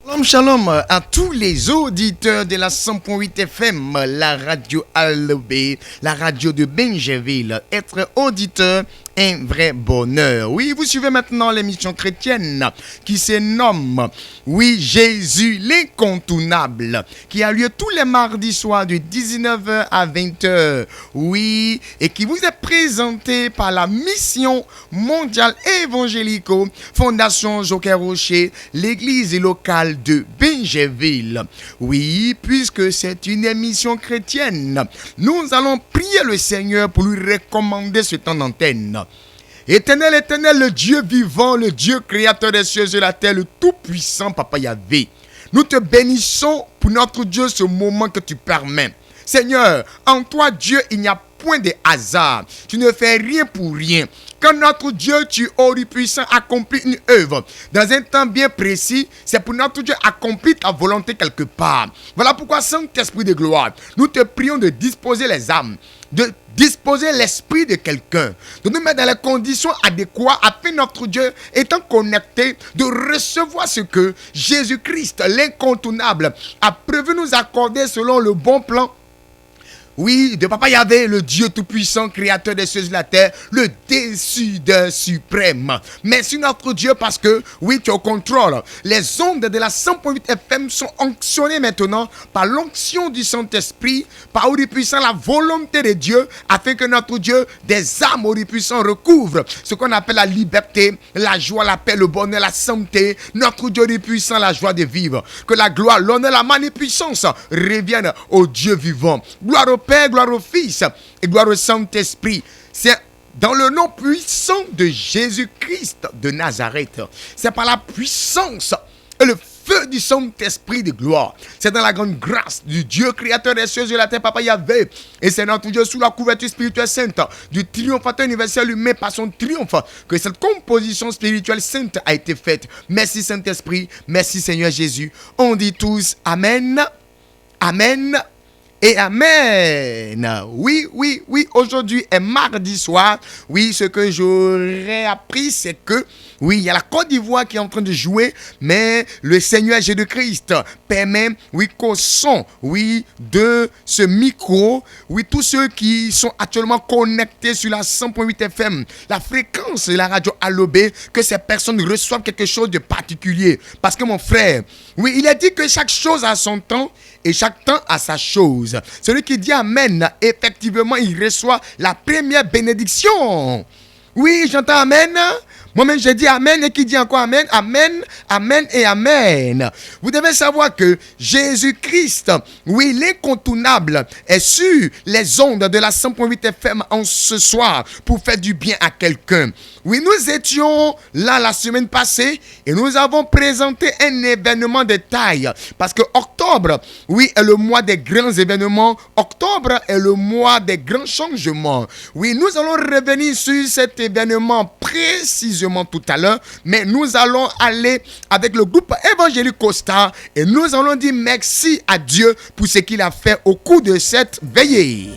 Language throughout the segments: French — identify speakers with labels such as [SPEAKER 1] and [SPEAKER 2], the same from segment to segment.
[SPEAKER 1] Shalom, shalom à tous les auditeurs de la 100.8 FM, la radio Alobé, la radio de Benjeville. Être auditeur, un vrai bonheur. Oui, vous suivez maintenant l'émission chrétienne qui se nomme, oui, Jésus l'incontournable, qui a lieu tous les mardis soirs de 19h à 20h. Oui, et qui vous est présenté par la mission mondiale évangélico, Fondation Joker Rocher, l'église locale de Benjeville. Oui, puisque c'est une émission chrétienne, nous allons prier le Seigneur pour lui recommander ce temps d'antenne. Éternel, éternel, le Dieu vivant, le Dieu créateur des cieux et de la terre, le tout-puissant Papa Yahvé. Nous te bénissons pour notre Dieu ce moment que tu permets. Seigneur, en toi Dieu, il n'y a point de hasard. Tu ne fais rien pour rien. Quand notre Dieu, tu es omnipuissant, accomplit une œuvre dans un temps bien précis, c'est pour notre Dieu accomplir ta volonté quelque part. Voilà pourquoi, Saint-Esprit de gloire, nous te prions de disposer les âmes, de disposer l'esprit de quelqu'un, de nous mettre dans les conditions adéquates afin notre Dieu étant connecté, de recevoir ce que Jésus-Christ, l'incontournable, a prévu nous accorder selon le bon plan. Oui, de Papa Yahvé, le Dieu tout-puissant, créateur des cieux et de la terre, le décideur suprême. Merci notre Dieu parce que, oui, tu es au contrôle. Les ondes de la 100.8 FM sont onctionnées maintenant par l'onction du Saint-Esprit, par Dieu puissant, la volonté de Dieu, afin que notre Dieu, des âmes Dieu puissant, recouvre ce qu'on appelle la liberté, la joie, la paix, le bonheur, la santé. Notre Dieu puissant, la joie de vivre. Que la gloire, l'honneur, la magnificence reviennent au Dieu vivant. Gloire au Père, gloire au Fils et gloire au Saint-Esprit. C'est dans le nom puissant de Jésus-Christ de Nazareth. C'est par la puissance et le feu du Saint-Esprit de gloire. C'est dans la grande grâce du Dieu créateur des cieux et de la terre, Papa Yahvé. Et c'est notre Dieu sous la couverture spirituelle sainte du triomphateur universel humain par son triomphe que cette composition spirituelle sainte a été faite. Merci Saint-Esprit, merci Seigneur Jésus. On dit tous Amen, Amen. Et Amen. Oui, aujourd'hui est mardi soir. Oui, ce que j'aurais appris, c'est que, oui, il y a la Côte d'Ivoire qui est en train de jouer, mais le Seigneur Jésus-Christ permet, oui, qu'au son, oui, de ce micro, oui, tous ceux qui sont actuellement connectés sur la 100.8 FM, la fréquence de la radio Alobé, que ces personnes reçoivent quelque chose de particulier. Parce que mon frère, oui, il a dit que chaque chose a son temps et chaque temps a sa chose. Celui qui dit Amen, effectivement, il reçoit la première bénédiction. Oui, j'entends Amen. Moi-même, j'ai dit Amen. Et qui dit encore Amen? Amen, Amen et Amen. Vous devez savoir que Jésus-Christ, oui, l'incontournable, est sur les ondes de la 100.8 FM en ce soir pour faire du bien à quelqu'un. Oui, nous étions là la semaine passée et nous avons présenté un événement de taille. Parce que octobre, oui, est le mois des grands événements. Octobre est le mois des grands changements. Oui, nous allons revenir sur cet événement précisément tout à l'heure. Mais nous allons aller avec le groupe évangélique Costa et nous allons dire merci à Dieu pour ce qu'il a fait au cours de cette veillée.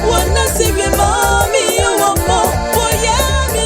[SPEAKER 2] Wanna see me, mommy, you want more. Boy, yeah, me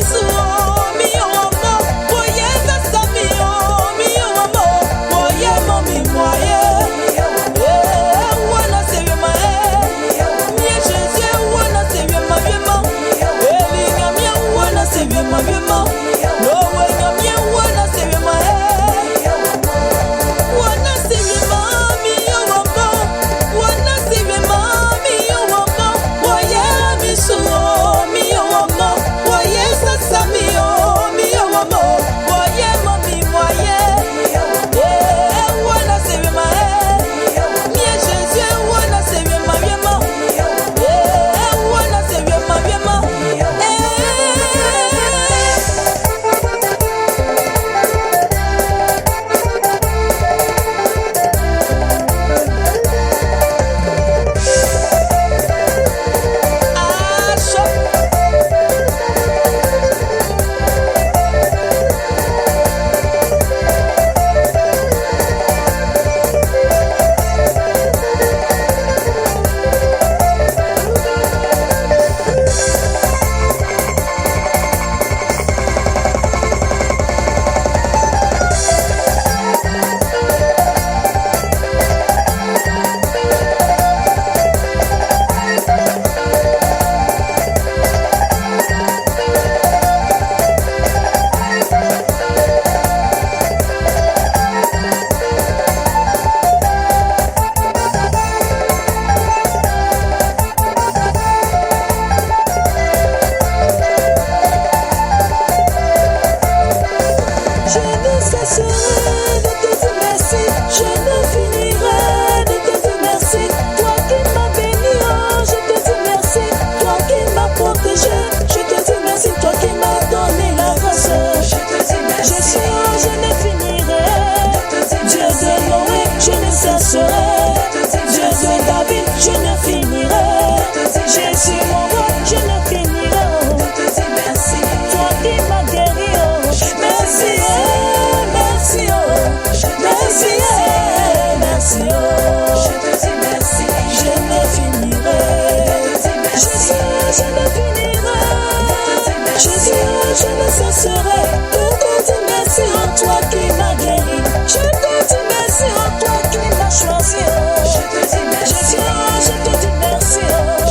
[SPEAKER 2] cesserai de te dire merci en toi qui m'as guéri. Je te dis merci en toi qui m'as choisi. Je te dis merci. Je te dis merci.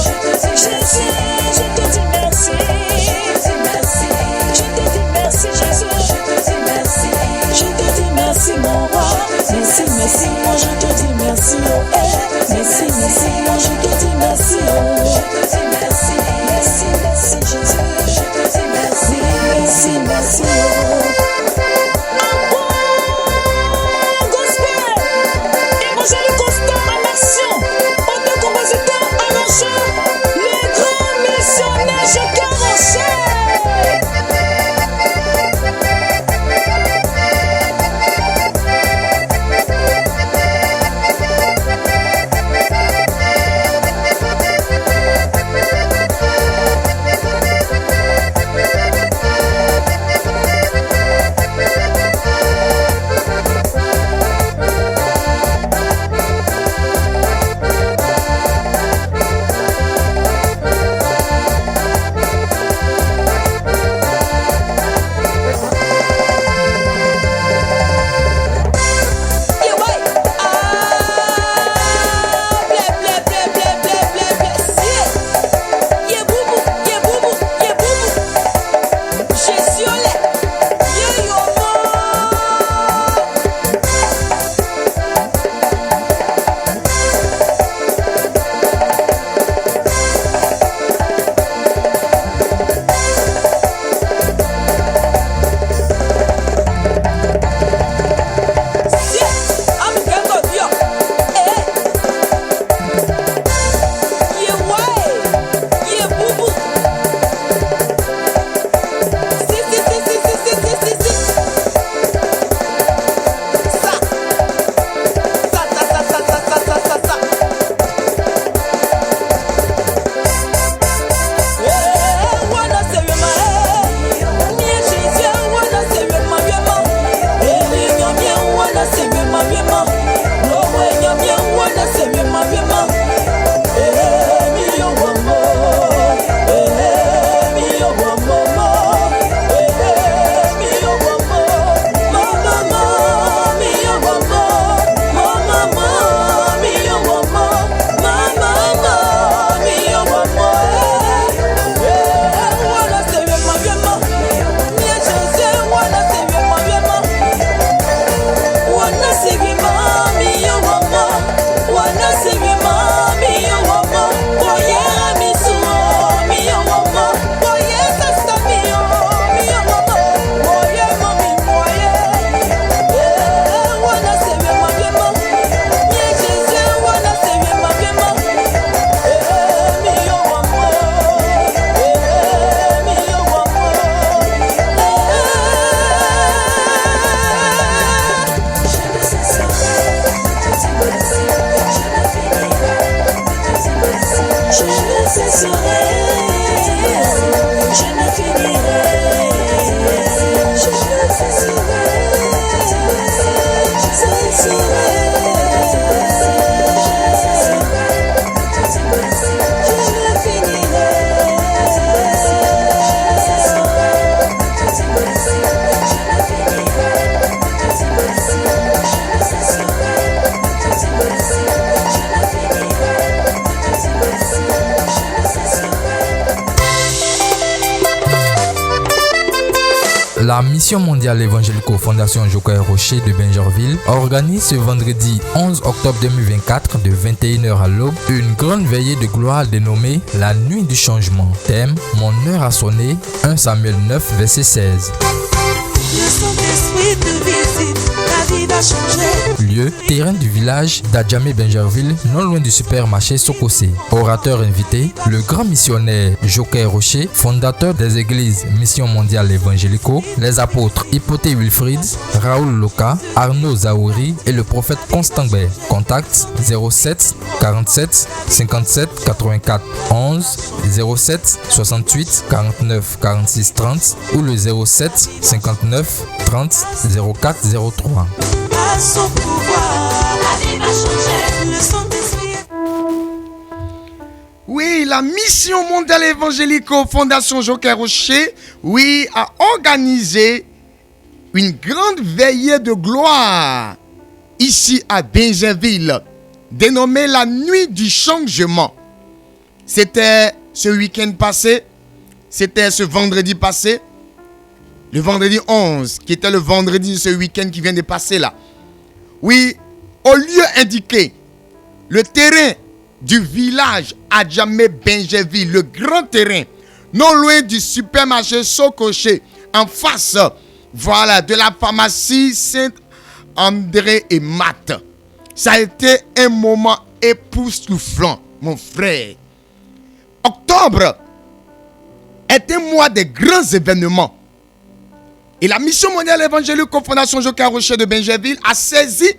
[SPEAKER 2] Je te dis merci. Je te dis merci. Je te dis merci Jésus. Je te dis merci. Je te dis merci mon roi. Merci, merci, moi je te dis merci. Merci, merci, moi je te dis merci. Je te dis merci. Merci, merci Jésus. Je te dis merci. Merci, merci.
[SPEAKER 3] La Mission mondiale évangélico-fondation Joker Rocher de Bingerville organise ce vendredi 11 octobre 2024 de 21h à l'aube une grande veillée de gloire dénommée La Nuit du Changement. Thème: Mon heure a sonné, 1 Samuel 9 verset 16.
[SPEAKER 2] Le Saint-Esprit te visite, ta vie va changer.
[SPEAKER 3] Lieu: terrain du village d'Adjamé Bingerville, non loin du supermarché Sokosé. Orateur invité: le grand missionnaire Joker Rocher, fondateur des églises Mission mondiale évangélico, les apôtres Hypothé Wilfried, Raoul Loka, Arnaud Zaouri et le prophète Constantin. Contact 07 47 57 84 11 07 68 49 46 30 ou le 07 59 30 04 03.
[SPEAKER 2] À son pouvoir, la vie va changer. Le Saint-Esprit.
[SPEAKER 1] Oui, la mission mondiale évangélico Fondation Joker Rocher, oui, a organisé une grande veillée de gloire ici à Bingerville, dénommée la nuit du changement. C'était ce week-end passé, c'était ce vendredi passé, le vendredi 11, qui était le vendredi de ce week-end qui vient de passer là. Oui, au lieu indiqué, le terrain du village Adjamé Bingerville, le grand terrain, non loin du supermarché Sokoché, en face, voilà, de la pharmacie Saint-André et Matt. Ça a été un moment époustouflant, mon frère. Octobre est un mois de grands événements. Et la mission mondiale évangélique Fondation Joker Rocher de Bingerville a saisi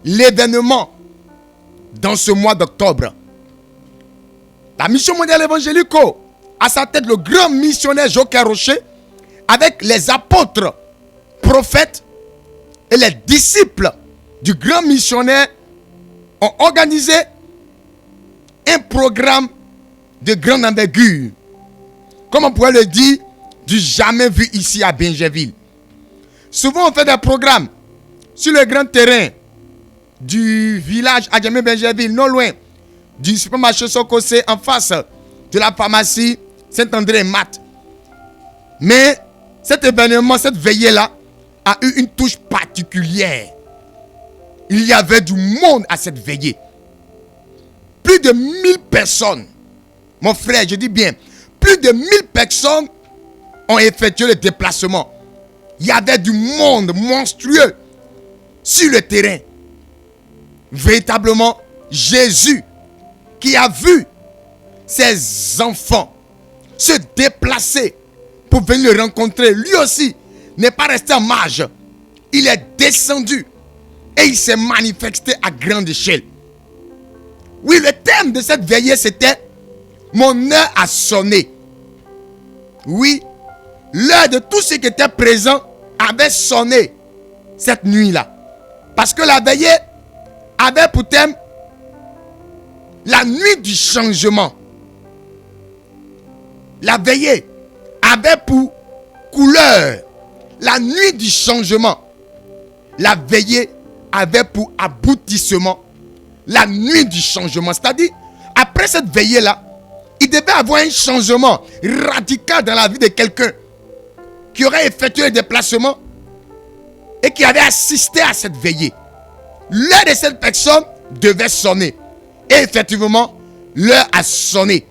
[SPEAKER 1] l'événement dans ce mois d'octobre. La mission mondiale évangélique a à sa tête le grand missionnaire Joker Rocher avec les apôtres, prophètes et les disciples du grand missionnaire ont organisé un programme de grande envergure. Comme on pourrait le dire, du jamais vu ici à Bingerville. Souvent on fait des programmes sur le grand terrain du village Adjamé Bingerville, non loin du supermarché Sokosé, en face de la pharmacie Saint-André et Matt. Mais cet événement, cette veillée-là, a eu une touche particulière. Il y avait du monde à cette veillée. Plus de 1000 personnes. Mon frère, je dis bien, plus de 1000 personnes ont effectué le déplacement. Il y avait du monde monstrueux sur le terrain. Véritablement, Jésus, qui a vu ses enfants se déplacer pour venir le rencontrer, lui aussi n'est pas resté en marge. Il est descendu et il s'est manifesté à grande échelle. Oui, le thème de cette veillée, c'était « Mon heure a sonné ». Oui, l'heure de tous ceux qui étaient présents avait sonné cette nuit-là. Parce que la veillée avait pour thème la nuit du changement. La veillée avait pour couleur la nuit du changement. La veillée avait pour aboutissement la nuit du changement. C'est-à-dire, après cette veillée-là, il devait avoir un changement radical dans la vie de quelqu'un qui aurait effectué le déplacement et qui avait assisté à cette veillée. L'heure de cette personne devait sonner. Et effectivement, l'heure a sonné.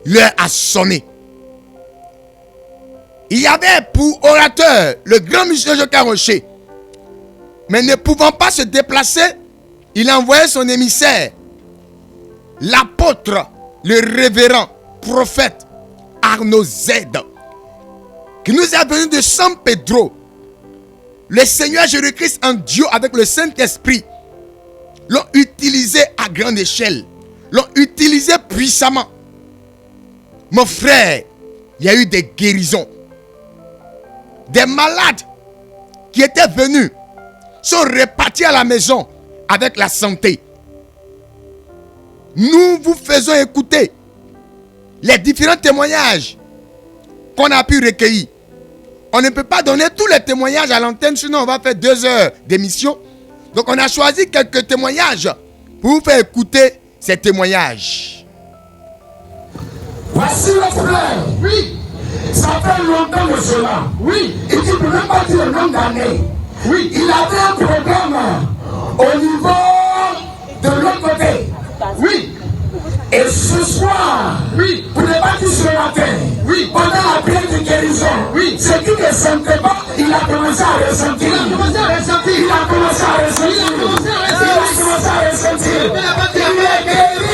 [SPEAKER 1] L'heure a sonné. Il y avait pour orateur le grand missionnaire Joker Rocher. Mais ne pouvant pas se déplacer, il a envoyé son émissaire, l'apôtre, le révérend prophète Arnaud Z, qui nous est venu de San Pedro. Le Seigneur Jésus-Christ en duo avec le Saint-Esprit l'ont utilisé à grande échelle, l'ont utilisé puissamment. Mon frère, il y a eu des guérisons. Des malades qui étaient venus sont repartis à la maison avec la santé. Nous vous faisons écouter les différents témoignages qu'on a pu recueillir. On ne peut pas donner tous les témoignages à l'antenne, sinon on va faire 2 heures d'émission. Donc on a choisi quelques témoignages pour vous faire écouter ces témoignages.
[SPEAKER 4] Voici le frère. Oui. Ça fait longtemps de cela. Oui. Et tu ne peux même pas dire le nombre d'années. Oui. Il avait un programme au niveau de l'autre côté. Oui. Et ce soir, oui, pour ne pas dire ce matin, oui, pendant la prière de guérison, oui, ce qui ne sentait pas, il a commencé à ressentir. Il a commencé à ressentir. Il a commencé à ressentir. Il a commencé à ressentir. Il est guéri.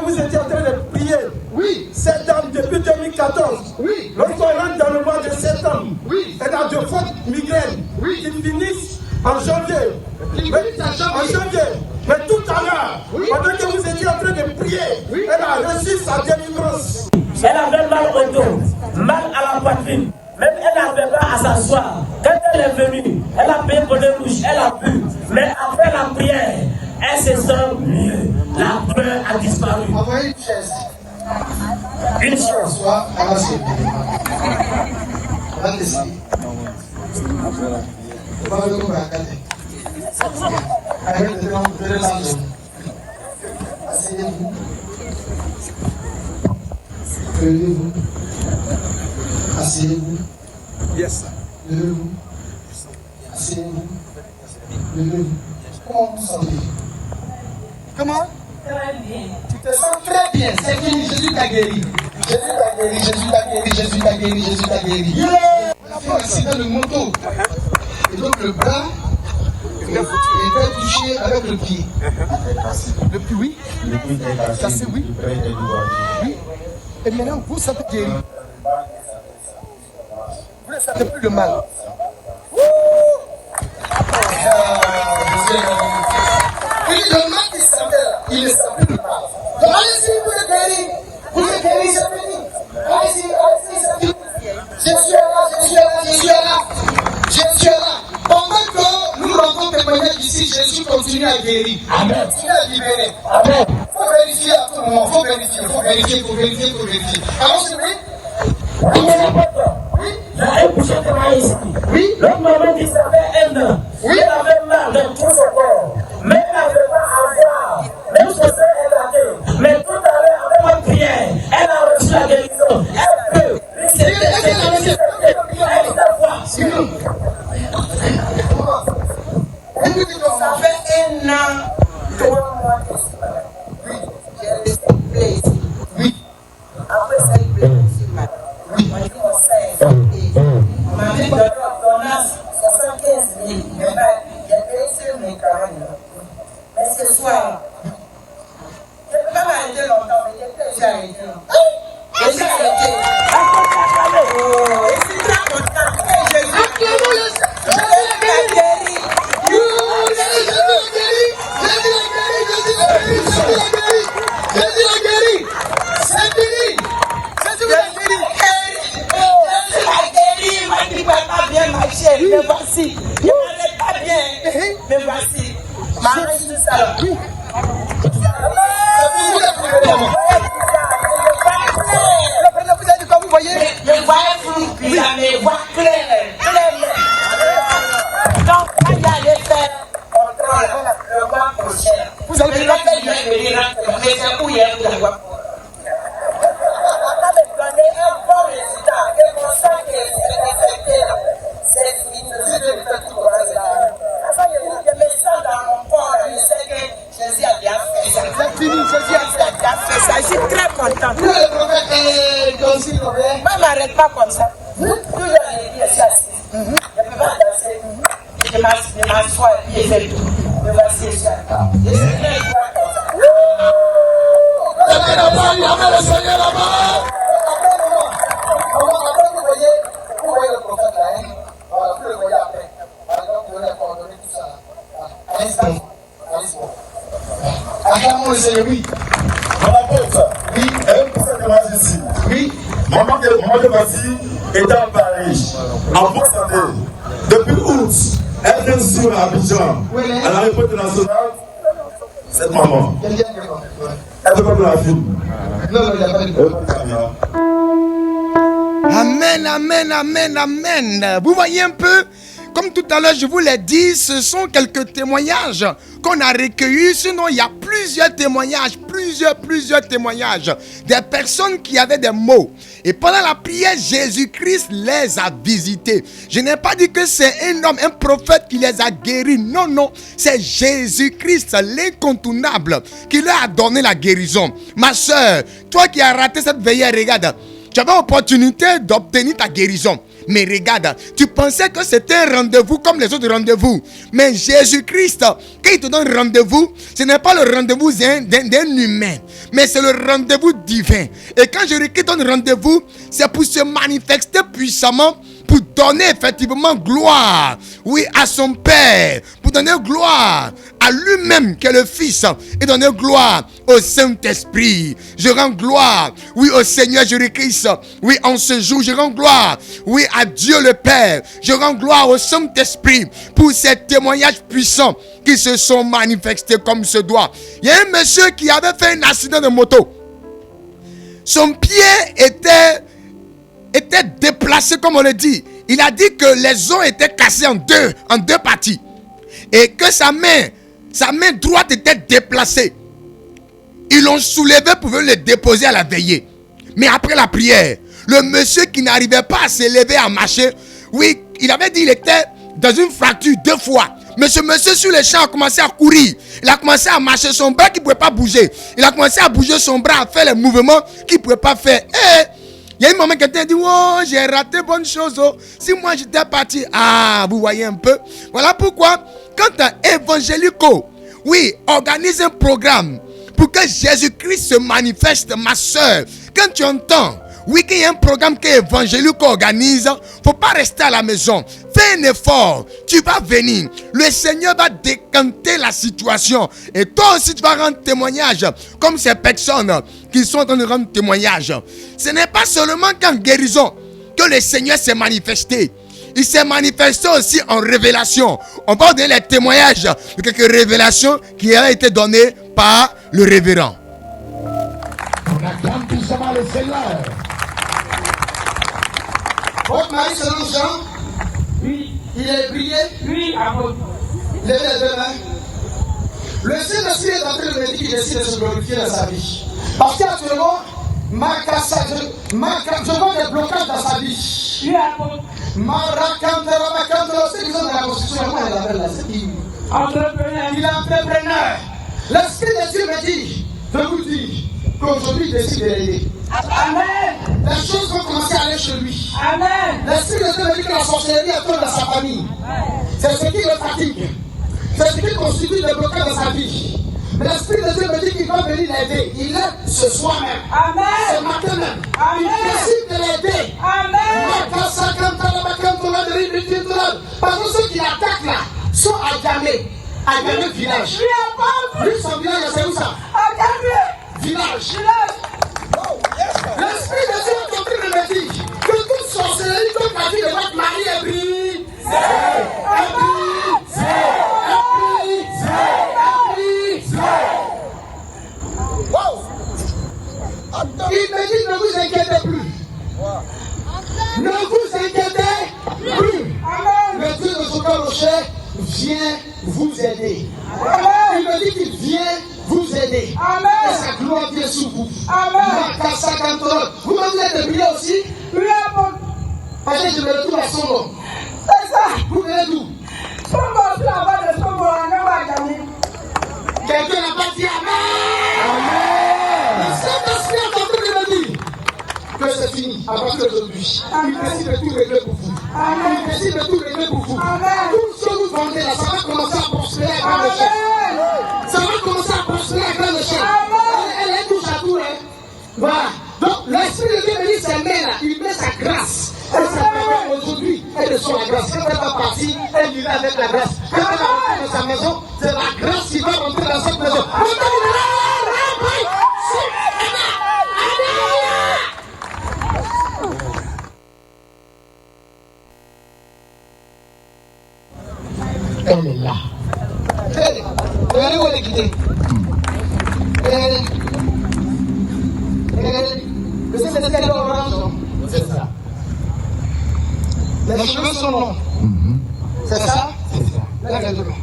[SPEAKER 5] Vous étiez en train de prier.
[SPEAKER 4] Oui.
[SPEAKER 5] Cette dame depuis 2014.
[SPEAKER 4] Oui.
[SPEAKER 5] Lorsqu'on rentre dans le mois de septembre,
[SPEAKER 4] Oui.
[SPEAKER 5] elle a de fortes migraines.
[SPEAKER 4] Oui.
[SPEAKER 5] Qui finissent en janvier. En janvier. Mais tout à l'heure,
[SPEAKER 4] Oui.
[SPEAKER 5] pendant que vous étiez en train de prier,
[SPEAKER 4] Oui.
[SPEAKER 5] elle a reçu sa délivrance.
[SPEAKER 6] Elle avait mal au dos, mal à la poitrine. Même elle n'avait pas à s'asseoir. Quand elle est venue, elle a payé pour les rouges, elle a bu. Mais après la prière, elle se sent mieux. La douleur a
[SPEAKER 4] Une chaise.
[SPEAKER 6] Une chose.
[SPEAKER 4] Soit à la suite. On va décider. On va le couper à 4. Avec le nom de l'ange. Asseyez-vous. Levez-vous. Asseyez-vous.
[SPEAKER 5] Yes.
[SPEAKER 4] Levez-vous. Asseyez-vous. Levez-vous. Comment vous sentez? Comment?
[SPEAKER 6] Très bien.
[SPEAKER 4] Tu te sens très bien. C'est fini. Jésus t'a guéri. Jésus t'a guéri. Jésus t'a guéri. Jésus t'a guéri. Jésus t'a guéri. On a fait un accident de moto. Et donc le bras était touché avec le pied. Le pied, oui.
[SPEAKER 7] Le pied est cassé.
[SPEAKER 4] Cassé, oui.
[SPEAKER 7] Le pied est dédommagé.
[SPEAKER 4] Oui. Et maintenant, vous sentez guéri. Vous ne sentez plus le mal. Et le mal qui sentait là, il ne sent plus le mal. Donc allez-y, vous êtes guéri. Vous êtes guéri, c'est fini. Allez-y, allez-y, c'est fini. Jésus est là, Jésus est là, Jésus est là. Jésus est là. Pendant que nous rendons témoignage ici, Jésus continue à guérir. Amen. Continue à libérer. Amen. Il faut vérifier à tout moment. Il faut vérifier, il faut vérifier, il faut vérifier, il faut vérifier. Alors, c'est vrai? Oui.
[SPEAKER 6] Il y a un boucher qui m'a ici.
[SPEAKER 4] Oui.
[SPEAKER 6] L'autre maman dit ça fait 1 an.
[SPEAKER 4] Oui.
[SPEAKER 6] Elle avait mal dans tout son corps. Mais elle n'avait pas à voir. Même si elle a été. Mais tout à l'heure, avec ma prière, elle a reçu la guérison. Elle peut.
[SPEAKER 8] Ça fait 1 an, 3 mois que je suis malade. Oui. J'ai laissé plaisir.
[SPEAKER 4] Oui.
[SPEAKER 8] Après ça, il plaît sur ma oui. On dit qu'on sait. On m'a dit de l'ordonnance 75 000. Mais j'ai payé sur mes 40 000. Mais ce soir, je ne peux pas m'arrêter longtemps, mais j'ai déjà arrêté longtemps. Et j'ai arrêté. Oh, et je suis très contente. Mais voici, je n'allais pas bien, mais voici, ma reste tout ça. Vous voyez, je vois flou, puis ça me voit clair. Donc, quand il y a les faire contrôle, le mois prochain, vous allez venir mais c'est où il y a le mois prochain. On va me donner un bon résultat, et pour ça que c'est une mesure de faire tout le reste. Je me sens dans mon corps, je sais que Jésus a bien fait ça. C'est fini, Jésus a bien fait ça. Je suis très contente.
[SPEAKER 4] Vous, le prophète est aussi mauvais.
[SPEAKER 8] Moi, je ne m'arrête pas comme ça. Toujours je suis assis. Je ne peux pas danser. Je m'assois et je fais tout. Me voici, je suis là. Je suis très content comme ça.
[SPEAKER 4] Amène le Seigneur là-bas. Après, vous voyez le prophète là, hein? Voilà, vous le voyez après. Donc, vous allez coordonner tout ça là. À l'instant. Acclamons le Seigneur, oui.
[SPEAKER 7] Mon apôtre,
[SPEAKER 4] Oui.
[SPEAKER 7] un pour cette image ici.
[SPEAKER 4] Oui.
[SPEAKER 7] Maman de Bassi était à Paris, en bonne santé. Depuis août, elle vient sur Abidjan,
[SPEAKER 4] Oui.
[SPEAKER 7] à la réponse nationale. Cette maman,
[SPEAKER 4] Quelqu'un qui est mort. Ouais.
[SPEAKER 7] elle veut pas de la film.
[SPEAKER 4] Non, il n'y a pas de
[SPEAKER 7] Elle veut pas de caméra.
[SPEAKER 1] Amen, amen, amen, amen. Vous voyez un peu, comme tout à l'heure je vous l'ai dit, ce sont quelques témoignages qu'on a recueillis. Sinon, il y a plusieurs témoignages, plusieurs témoignages. Des personnes qui avaient des maux. Et pendant la prière, Jésus-Christ les a visités. Je n'ai pas dit que c'est un homme, un prophète qui les a guéris. Non, non. C'est Jésus-Christ, l'incontournable, qui leur a donné la guérison. Ma soeur, toi qui as raté cette veillée, regarde. Tu avais l'opportunité d'obtenir ta guérison. Mais regarde, tu pensais que c'était un rendez-vous comme les autres rendez-vous. Mais Jésus-Christ, quand il te donne rendez-vous, ce n'est pas le rendez-vous d'un humain, mais c'est le rendez-vous divin. Et quand Jésus-Christ donne rendez-vous, c'est pour se manifester puissamment, pour donner effectivement gloire, oui, à son Père, pour donner gloire à lui-même qui est le Fils, et donner gloire au Saint-Esprit. Je rends gloire, oui, au Seigneur Jésus-Christ, oui, en ce jour, je rends gloire, oui, à Dieu le Père, je rends gloire au Saint-Esprit pour ces témoignages puissants qui se sont manifestés comme se doit. Il y a un monsieur qui avait fait un accident de moto. son pied était déplacé, comme on le dit. Il a dit que les os étaient cassés en deux parties. Et que sa main droite était déplacée. Ils l'ont soulevé pour le déposer à la veillée. Mais après la prière, le monsieur qui n'arrivait pas à se lever, à marcher, oui, il avait dit qu'il était dans une fracture 2 fois. Mais ce monsieur sur le champ a commencé à courir. Il a commencé à marcher, son bras qui ne pouvait pas bouger. Il a commencé à bouger son bras, à faire les mouvements qu'il ne pouvait pas faire. Et il y a un moment quelqu'un dit, oh, j'ai raté bonne chose. Oh. Si moi j'étais parti, vous voyez un peu. Voilà pourquoi, quand un évangélico, oui, organise un programme pour que Jésus-Christ se manifeste, ma soeur, quand tu entends, oui, qu'il y a un programme qu'Évangélique organise, il ne faut pas rester à la maison. Fais un effort, tu vas venir. Le Seigneur va décanter la situation. Et toi aussi, tu vas rendre témoignage, comme ces personnes qui sont en train de rendre témoignage. Ce n'est pas seulement qu'en guérison que le Seigneur s'est manifesté. Il s'est manifesté aussi en révélation. On va donner les témoignages de quelques révélations qui ont été données par le révérend.
[SPEAKER 4] On acclame tout simplement le Seigneur. Votre mari se nomme Jean.
[SPEAKER 6] Oui.
[SPEAKER 4] Il est brillé.
[SPEAKER 6] Oui, apôtre.
[SPEAKER 4] Levez les 2 mains. Le Saint-Esprit est en train de me dire qu'il décide de se glorifier dans sa vie. Parce qu'actuellement, je vois des blocages dans sa vie.
[SPEAKER 6] Oui, apôtre.
[SPEAKER 4] C'est qui sont dans la construction. Comment elle appelle là? C'est qui?
[SPEAKER 6] Entrepreneur.
[SPEAKER 4] Il est entrepreneur. L'Esprit de Dieu me dit de vous dire qu'aujourd'hui il décide de l'aider.
[SPEAKER 6] Amen.
[SPEAKER 4] Les choses vont commencer à aller chez lui.
[SPEAKER 6] Amen.
[SPEAKER 4] L'Esprit de Dieu me dit que la sorcellerie est dans sa famille. C'est ce qui le fatigue. C'est ce qui constitue le blocage dans sa vie. Mais l'Esprit de Dieu me dit qu'il va venir l'aider. Il l'aide ce soir même.
[SPEAKER 6] Amen.
[SPEAKER 4] Ce matin même.
[SPEAKER 6] Amen.
[SPEAKER 4] Il décide de l'aider.
[SPEAKER 6] Amen.
[SPEAKER 4] Parce que ceux qui l'attaquent là sont à Gamé. À Gamé village. Lui, son village, c'est où ça?
[SPEAKER 6] À Gamé.
[SPEAKER 4] Village. L'Esprit de Dieu est en train de me dire que toute sorcellerie, toute la vie de votre mari est brisée. Il me dit ne vous inquiétez plus. Ne vous inquiétez plus. Le Dieu de Joker Rocher vient vous aider. Il me dit qu'il vient vous aider. Et sa gloire vient sur vous. Vous-même vous êtes brillé aussi. Parce que je me retrouve à son nom.
[SPEAKER 6] C'est ça.
[SPEAKER 4] Vous venez d'où? Quelqu'un n'a pas dit Amen. Le Saint-Esprit est en train de me dire que c'est fini à partir d'aujourd'hui. Il décide de tout régler pour vous. Il décide de tout régler pour vous. Tout ce que vous vendez là, ça va commencer à prospérer à grande échelle. Ça va commencer à prospérer à grande échelle. Elle est touche à tout, hein. Voilà. Donc l'Esprit de Dieu me dit ses mains là, il met sa grâce. Elle s'appelle aujourd'hui, elle reçoit la grâce. Quand elle va partir, elle vit avec la grâce. Quand elle va rentrer dans sa maison, c'est la grâce qui va rentrer dans cette maison. Elle est là. Regardez où elle est quittée. Regardez. Le Saint-Esprit est orange. C'est ça. Les cheveux sont longs. C'est ça? C'est ça. Regardez-moi.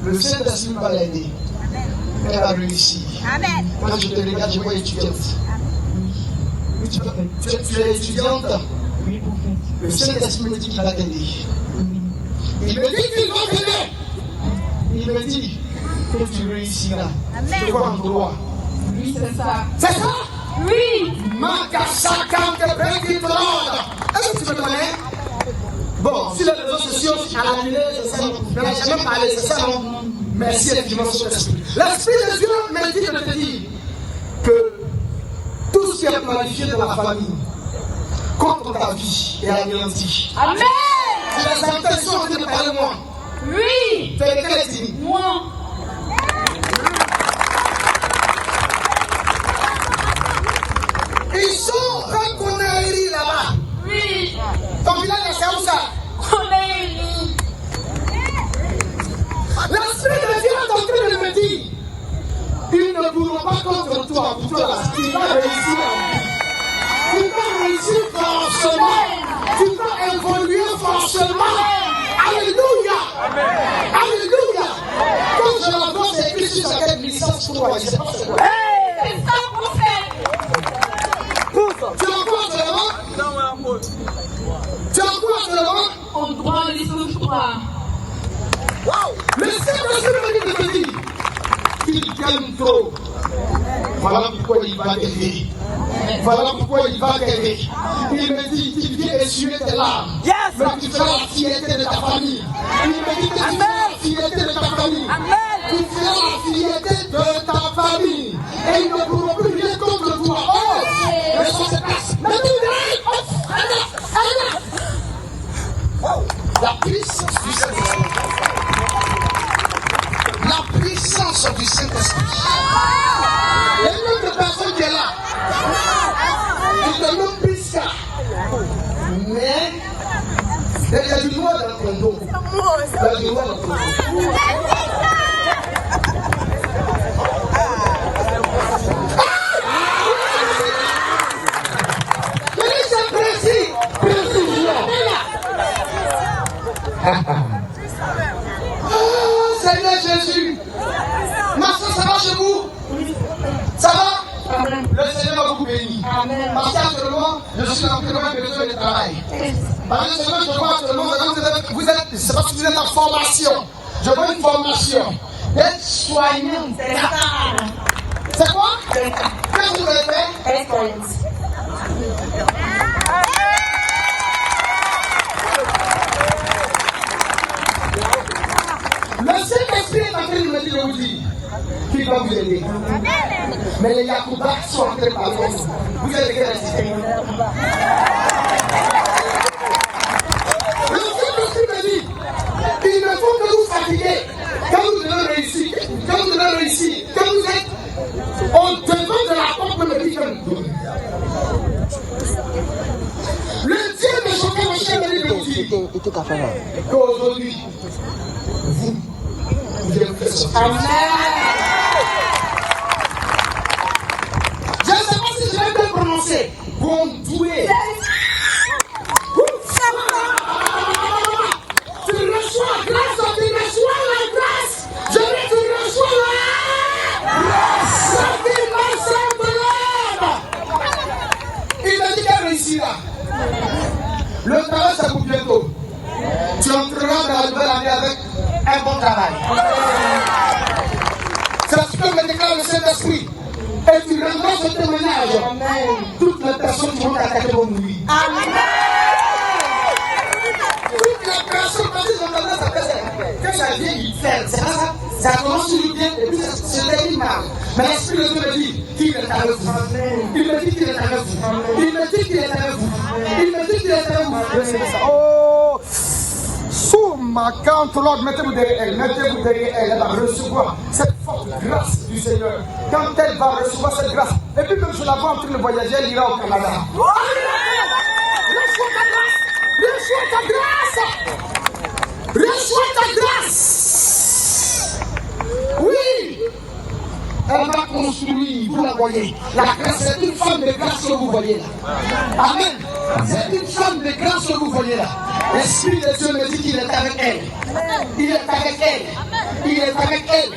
[SPEAKER 4] Le Saint-Esprit va l'aider. Elle va réussir. Amen. Quand je te regarde, je vois étudiante. Oui, tu es étudiante. Oui, le Saint-Esprit me dit qu'il va t'aider. Il me dit qu'il va t'aider. Il me dit que tu réussiras. Tu vois en droit.
[SPEAKER 6] Oui, c'est ça.
[SPEAKER 4] C'est ça?
[SPEAKER 6] Oui.
[SPEAKER 4] Est-ce que tu me connais? Bon, sur les réseaux sociaux, à la télé, c'est ça. Mais on n'a jamais parlé, c'est ça, non? Merci infiniment sur l'Esprit. L'Esprit de Dieu m'a dit de te dire que tout ce qui est planifié dans la famille, contre ta vie, est anéanti.
[SPEAKER 6] Amen.
[SPEAKER 4] C'est les intentions de parler de moi.
[SPEAKER 6] Oui.
[SPEAKER 4] C'est lequel est dit?
[SPEAKER 6] Moi.
[SPEAKER 4] Ils sont reconnaissés là-bas.
[SPEAKER 6] Oui.
[SPEAKER 4] Ton village, c'est où ça?
[SPEAKER 6] Connerie.
[SPEAKER 4] L'Esprit de Dieu est en train de me dire
[SPEAKER 5] pas contre toi, pour toi, tu vas réussir en vie. Tu vas réussir forcément. Tu vas évoluer forcément. Alléluia. Alléluia. Quand je la vois, c'est écrit sur sa tête licence 3. Je sais pas c'est quoi. Tu as quoi seulement? Tu as quoi seulement?
[SPEAKER 9] On droit licence 3.
[SPEAKER 5] Mais c'est possible de te dire qu'il gagne trop. Voilà pourquoi il va t'aider. Voilà pourquoi il va t'aider. Il me dit qu'il vient essuyer tes larmes. Mais tu feras la fierté de ta famille. Il me dit que tu feras la fierté de ta famille. Tu feras la fierté de ta famille. Et ils ne pourront plus rien contre toi. Oh, mais ça se passe. Mais tu la puissance du Saint-Esprit. La puissance du Saint-Esprit. Il y a une autre personne qui est là. Il te nomme Pisca. Mais il y a du noir dans ton dos. Il y a du noir dans ton dos. Oh Seigneur Jésus, ma soeur, ça va chez vous? Ça va? Le Seigneur va vous bénir. Parce qu'actuellement, je suis en plein besoin de travail. Parce que je vois actuellement, vous êtes, c'est parce que vous êtes en formation. Je veux une formation d'être soignant. C'est quoi? Qu'est-ce que vous avez fait? Le Saint-Esprit est en train de me dire de vous dire qu'il va vous aider. Mais les Yacoubas sont en train de parler. Vous allez résister. Le Saint-Esprit me dit il ne faut que vous fatiguez. Quand vous devez réussir, quand vous devez réussir, quand vous êtes au devant de la porte, me dit le Dieu de chacun de chien me dit de vous dire qu'aujourd'hui, vous devez faire sortir. Amen. Je ne sais pas si je vais bien prononcer. Bondoué. Tu reçois grâce, tu reçois la grâce. Je dis tu reçois la grâce. Il m'a dit qu'elle réussira. Le travail, ça pour bientôt. Tu entreras dans la nouvelle année avec un bon travail. C'est ce que me déclare le Saint-Esprit. Et tu rendras ce témoignage. Toutes les personnes qui vont t'attaquer vont mourir. Amen. Toutes les personnes, parce qu'ils ont tendance à faire que ça vient, ils ferment. C'est pas ça. Ça commence sur le bien et puis c'est termine mal. Mais l'Esprit de Dieu me dit qu'il est avec vous. Il me dit qu'il est avec vous. Il me dit qu'il est avec vous. Il me dit qu'il est avec vous. Oh! Sous ma cante, Lord, mettez-vous derrière elle. Mettez-vous derrière elle. Elle va recevoir cette forte grâce du Seigneur. Quand elle va recevoir cette grâce, et puis même je la vois en train de voyager, elle ira au Canada. Reçois ta grâce! Reçois ta grâce! Reçois ta grâce! Oui! Elle va construire, vous la voyez. La grâce, c'est une femme de grâce que vous voyez là. Amen. C'est une femme de grâce que vous voyez là. L'Esprit de Dieu me dit qu'il est avec elle. Il est avec elle. Il est avec elle.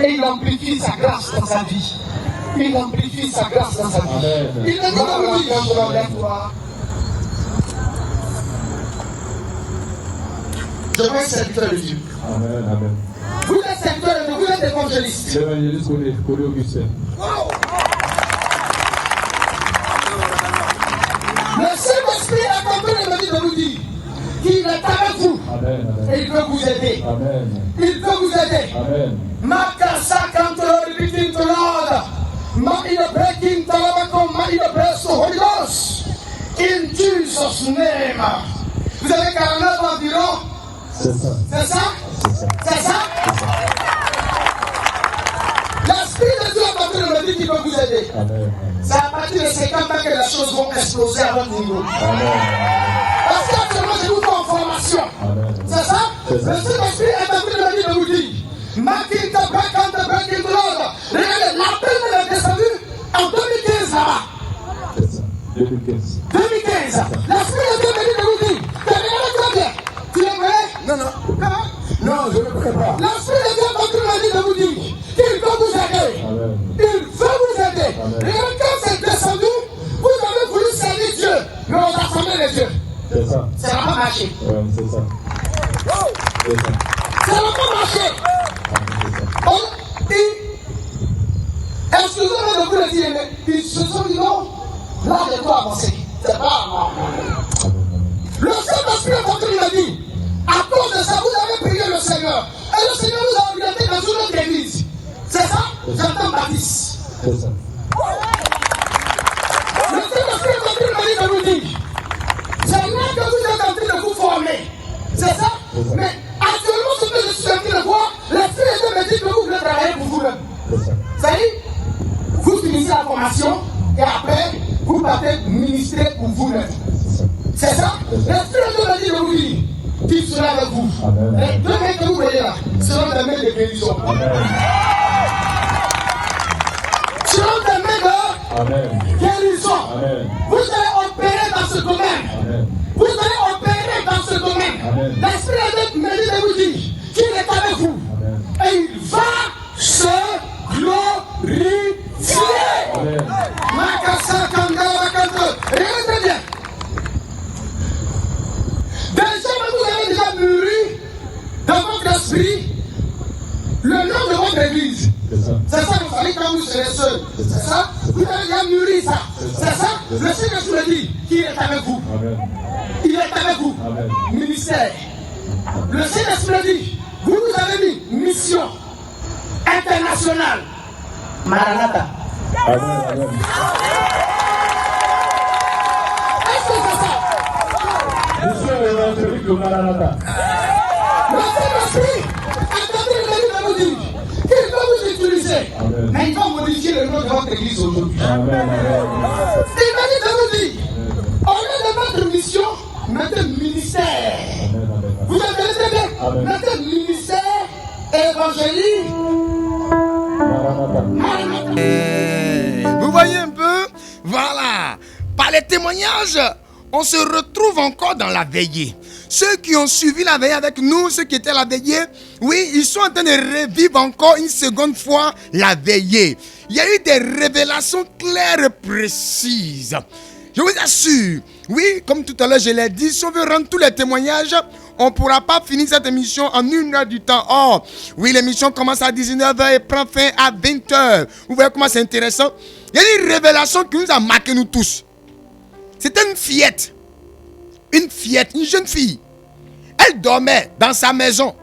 [SPEAKER 5] Et il amplifie sa grâce dans sa vie. Il amplifie sa grâce dans sa vie. Il est dans le vie. Je veux être serviteur de Dieu.
[SPEAKER 7] Amen, amen.
[SPEAKER 5] Vous êtes serviteur de Dieu, vous êtes évangéliste.
[SPEAKER 7] L'évangéliste connaît Augustin.
[SPEAKER 5] Wow. Le Saint-Esprit est en train de me dire de vous dire qu'il est avec vous.
[SPEAKER 7] Amen, amen.
[SPEAKER 5] Et il veut vous aider.
[SPEAKER 7] Amen.
[SPEAKER 5] Il veut vous aider.
[SPEAKER 7] Amen.
[SPEAKER 5] Makasa kantoro repeating to Lord. Ma in a breaking talabako, ma in a bless the Holy Ghost. In Jesus' name. Vous avez 49 environ.
[SPEAKER 7] C'est ça.
[SPEAKER 5] C'est ça? C'est ça? L'Esprit de Dieu est en train de me dire qu'il veut vous aider.
[SPEAKER 7] Amen.
[SPEAKER 5] C'est à partir de 50 ans que les choses vont exploser à votre niveau.
[SPEAKER 7] Amen.
[SPEAKER 5] Parce qu'actuellement, je vous fais en formation.
[SPEAKER 7] Amen.
[SPEAKER 5] C'est ça? Le Saint-Esprit est en train de me dire de vous dire. Regardez, l'appel de la descente
[SPEAKER 7] 2015.
[SPEAKER 5] 2015. L'esprit de Dieu me dit de vous dire, regardez très bien. Tu es vrai?
[SPEAKER 7] Non, non. Non, je ne peux pas.
[SPEAKER 5] L'esprit de Dieu me dit de vous dire qu'il va vous aider.
[SPEAKER 7] Amen.
[SPEAKER 5] Il va vous aider. Regardez, quand c'est descendu, vous avez voulu servir Dieu, mais on a fermé les yeux.
[SPEAKER 7] C'est ça.
[SPEAKER 5] Ça n'a pas marché.
[SPEAKER 7] Ouais, c'est ça. C'est ça.
[SPEAKER 5] Ça n'a pas marché. Excusez-moi de vous le dire, mais ils se sont dit non, là je dois avancer. C'est pas moi. Le Saint-Esprit est venu me dire, à cause de ça, vous avez prié le Seigneur. Et le Seigneur vous a orienté dans une autre église. C'est ça? J'entends Baptiste.
[SPEAKER 7] C'est ça.
[SPEAKER 5] Le Saint-Esprit est venu me dire de vous dire, c'est là que vous êtes en train de vous former. C'est ça? Mais actuellement, ce que je suis en train de voir, l'Esprit de Dieu me dit que vous voulez travailler pour vous-même.
[SPEAKER 7] C'est ça.
[SPEAKER 5] Ça y est? Vous finissez la formation et après, vous partez ministrer pour vous-même. C'est ça? L'Esprit de Dieu me dit de vous dire qu'il sera avec vous. Les deux mains que vous voyez là seront des mains de guérison. Seront des mains de guérison. Vous allez opérer dans ce domaine. Vous allez opérer dans ce domaine. L'Esprit de Dieu me dit de vous dire qu'il est avec vous. Et il va se glorifier. Regardez bien. Déjà, vous avez déjà mûri dans votre esprit le nom de votre église. C'est ça que vous savez quand vous serez seul. C'est ça? Vous avez déjà mûri ça. C'est ça? Le Seigneur vous le dit qu'il est avec vous. Il est avec vous. Ministère. Le Seigneur vous le dit. Vous avez mis mission internationale. Maranatha.
[SPEAKER 7] Amen.
[SPEAKER 5] Est-ce que c'est ça?
[SPEAKER 7] Mission évangélique de Maranatha.
[SPEAKER 5] Le Saint-Esprit est en train de vous dire qu'il va vous utiliser. Mais il va modifier le nom de votre église aujourd'hui.
[SPEAKER 7] Amen.
[SPEAKER 5] Il m'a dit de vous dire, au lieu de votre mission, mettez ministère. Vous entendez très bien? Mettez ministère évangélique.
[SPEAKER 1] Vous voyez un peu? Voilà. Par les témoignages, on se retrouve encore dans la veillée. Ceux qui ont suivi la veillée avec nous, ceux qui étaient à la veillée, oui, ils sont en train de revivre encore une seconde fois la veillée. Il y a eu des révélations claires et précises. Je vous assure, oui, comme tout à l'heure je l'ai dit, si on veut rendre tous les témoignages, on ne pourra pas finir cette émission en 1 heure du temps. Or, oui, l'émission commence à 19h et prend fin à 20h. Vous voyez comment c'est intéressant? Il y a une révélation qui nous a marqué nous tous. C'était une fillette, une jeune fille. Elle dormait dans sa maison,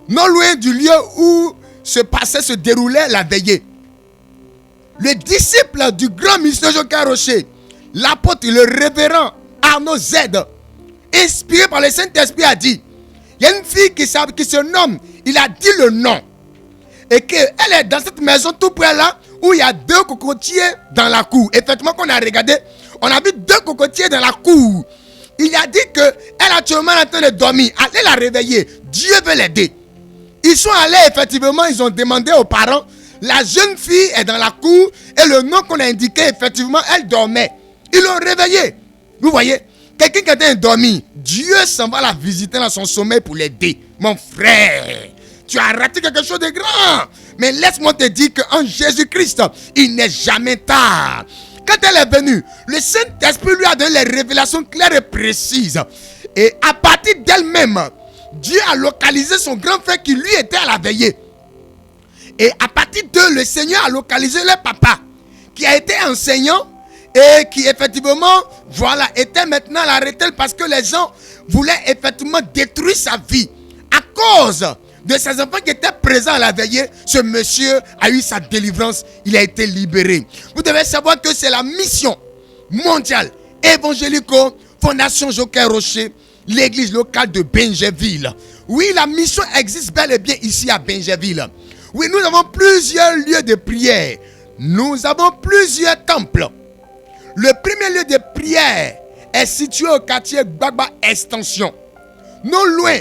[SPEAKER 1] non loin du lieu où se déroulait la veillée. Le disciple du grand missionnaire Joker Rocher, l'apôtre, le révérend Arnaud Z, inspiré par le Saint-Esprit, a dit, il y a une fille qui se nomme, il a dit le nom, et qu'elle est dans cette maison tout près là, où il y a 2 cocotiers dans la cour. Effectivement, quand on a regardé, on a vu 2 cocotiers dans la cour. Il a dit qu'elle est actuellement en train de dormir. Allez la réveiller. Dieu veut l'aider. Ils sont allés, effectivement, ils ont demandé aux parents. La jeune fille est dans la cour et le nom qu'on a indiqué, effectivement, elle dormait. Ils l'ont réveillée. Vous voyez, quelqu'un qui était endormi, Dieu s'en va la visiter dans son sommeil pour l'aider. Mon frère, tu as raté quelque chose de grand. Mais laisse-moi te dire qu'en Jésus-Christ, il n'est jamais tard. Quand elle est venue, le Saint-Esprit lui a donné les révélations claires et précises. Et à partir d'elle-même, Dieu a localisé son grand frère qui lui était à la veillée. Et à partir d'eux, le Seigneur a localisé le papa qui a été enseignant et qui effectivement, voilà, était maintenant à la retraite parce que les gens voulaient effectivement détruire sa vie. À cause de ses enfants qui étaient présents à la veillée, ce monsieur a eu sa délivrance, il a été libéré. Vous devez savoir que c'est la mission mondiale évangélico Fondation Joker Rocher, l'église locale de Benjerville. Oui, la mission existe bel et bien ici à Benjerville. Oui, nous avons plusieurs lieux de prière. Nous avons plusieurs temples. Le premier lieu de prière est situé au quartier Gbagba Extension, non loin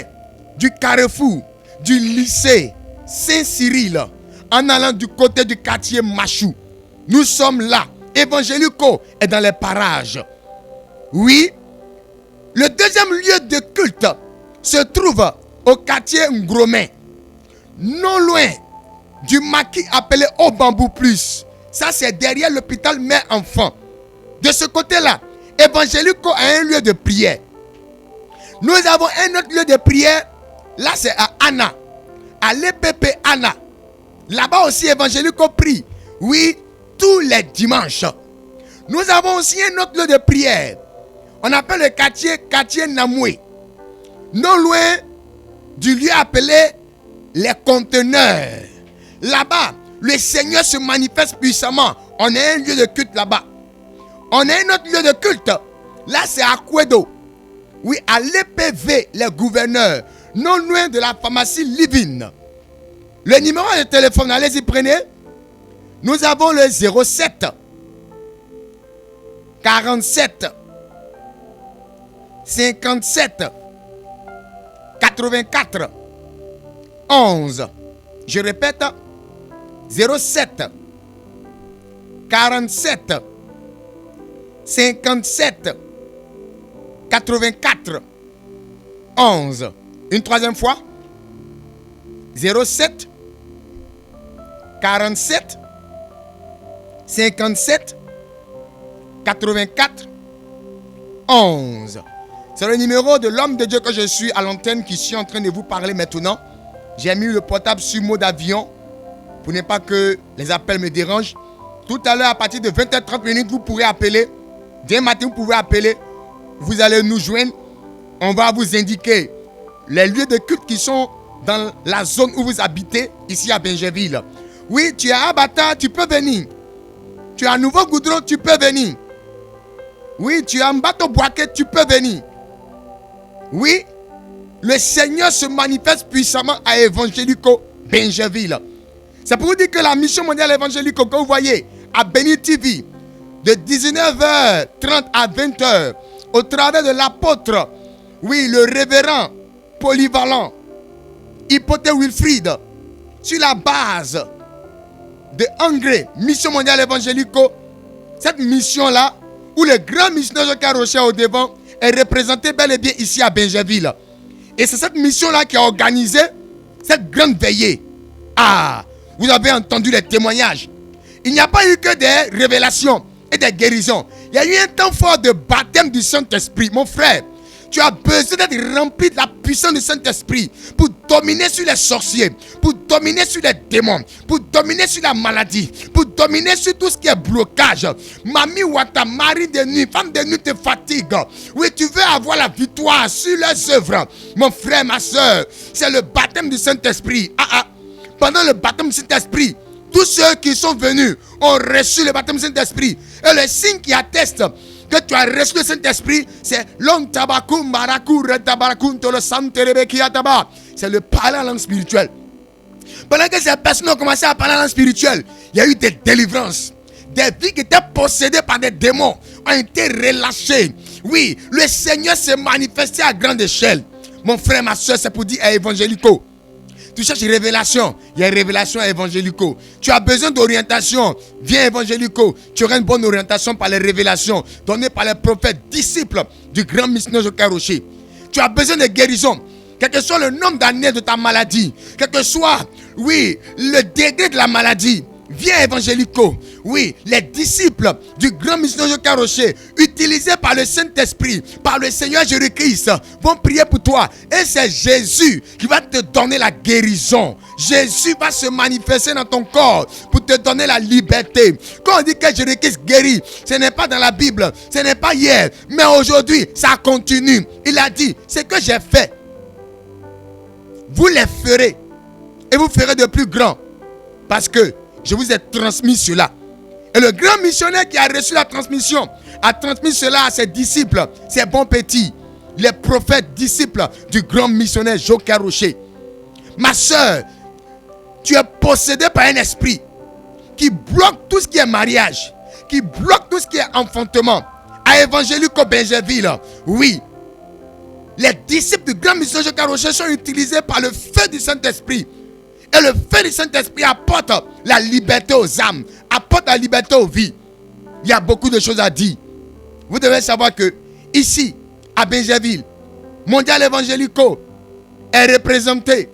[SPEAKER 1] du carrefour du lycée Saint-Cyril, en allant du côté du quartier Machou. Nous sommes là évangélicaux est dans les parages. Oui, le deuxième lieu de culte se trouve au quartier Ngromé, non loin du maquis appelé Au Bambou Plus. Ça, c'est derrière l'hôpital mère-enfant. De ce côté-là, évangélico a un lieu de prière. Nous avons un autre lieu de prière. Là, c'est à Anna, à l'EPP Anna. Là-bas aussi, évangélico prie. Oui, tous les dimanches. Nous avons aussi un autre lieu de prière. On appelle le quartier Namoué. Non loin du lieu appelé les conteneurs. Là-bas, le Seigneur se manifeste puissamment. On a un lieu de culte là-bas. On a un autre lieu de culte. Là, c'est à Kwedo. Oui, à l'EPV, les gouverneurs. Non loin de la pharmacie Livin. Le numéro de téléphone, allez-y, prenez. Nous avons le 07 47 57 84 11. Je répète, 07 47 57 84 11. Une troisième fois, 07 47 57 84 11. C'est le numéro de l'homme de Dieu que je suis à l'antenne qui suis en train de vous parler maintenant. J'ai mis le portable sur mode avion pour ne pas que les appels me dérangent. Tout à l'heure, à partir de 20h30, vous pourrez appeler. Dès matin, vous pouvez appeler. Vous allez nous joindre. On va vous indiquer les lieux de culte qui sont dans la zone où vous habitez, ici à Benjerville. Oui, tu es à Abata, tu peux venir. Tu es à Nouveau Goudron, tu peux venir. Oui, tu es en Bateau Boaké, tu peux venir. Oui, le Seigneur se manifeste puissamment à Évangélico Benjerville. C'est pour vous dire que la mission mondiale évangélico que vous voyez à Béni TV de 19h30 à 20h au travers de l'apôtre, oui, le révérend polyvalent Hypothèse Wilfried, sur la base de Angré, mission mondiale évangélico. Cette mission-là, où le grand missionnaire Joker Rocher au devant, est représenté bel et bien ici à Benjerville. Et c'est cette mission-là qui a organisé cette grande veillée. Ah, vous avez entendu les témoignages. Il n'y a pas eu que des révélations et des guérisons. Il y a eu un temps fort de baptême du Saint-Esprit. Mon frère, tu as besoin d'être rempli de la puissance du Saint-Esprit pour dominer sur les sorciers, pour dominer sur les démons, pour dominer sur la maladie, pour dominer sur tout ce qui est blocage. Mami Wata, mari de nuit, femme de nuit te fatigue. Oui, tu veux avoir la victoire sur les œuvres. Mon frère, ma soeur, c'est le baptême du Saint-Esprit. Pendant le baptême du Saint-Esprit, tous ceux qui sont venus ont reçu le baptême du Saint-Esprit. Et le signe qui atteste que tu as reçu le Saint-Esprit, c'est l'on tabakou marakou retabakou tolo santerebe kiataba. C'est le parler en langue spirituelle. Pendant que ces personnes ont commencé à parler en langue spirituelle, il y a eu des délivrances. Des vies qui étaient possédées par des démons ont été relâchées. Oui, le Seigneur s'est manifesté à grande échelle. Mon frère, ma soeur, c'est pour dire à évangélico. Tu cherches révélation, il y a une révélation à évangélico. Tu as besoin d'orientation, viens évangélico. Tu auras une bonne orientation par les révélations données par les prophètes, disciples du grand missionnaire Joker Rocher. Tu as besoin de guérison, quel que soit le nombre d'années de ta maladie, quel que soit, oui, le degré de la maladie. Viens évangélico. Oui, les disciples du grand missionnaire Joker Rocher, utilisés par le Saint-Esprit, par le Seigneur Jésus-Christ, vont prier pour toi. Et c'est Jésus qui va te donner la guérison. Jésus va se manifester dans ton corps pour te donner la liberté. Quand on dit que Jésus-Christ guérit, ce n'est pas dans la Bible, ce n'est pas hier, mais aujourd'hui, ça continue. Il a dit, ce que j'ai fait, vous les ferez et vous ferez de plus grand. Parce que je vous ai transmis cela. Et le grand missionnaire qui a reçu la transmission a transmis cela à ses disciples, ses bons petits, les prophètes disciples du grand missionnaire Joker Rocher. Ma soeur, tu es possédé par un esprit qui bloque tout ce qui est mariage, qui bloque tout ce qui est enfantement. À Évangélico Benjerville, oui, les disciples du grand missionnaire Joker Rocher sont utilisés par le feu du Saint-Esprit. Et le feu du Saint-Esprit apporte la liberté aux âmes, apporte la liberté aux vies. il y a beaucoup de choses à dire. Vous devez savoir que ici, à Bingerville, Mondial Évangélico est représenté,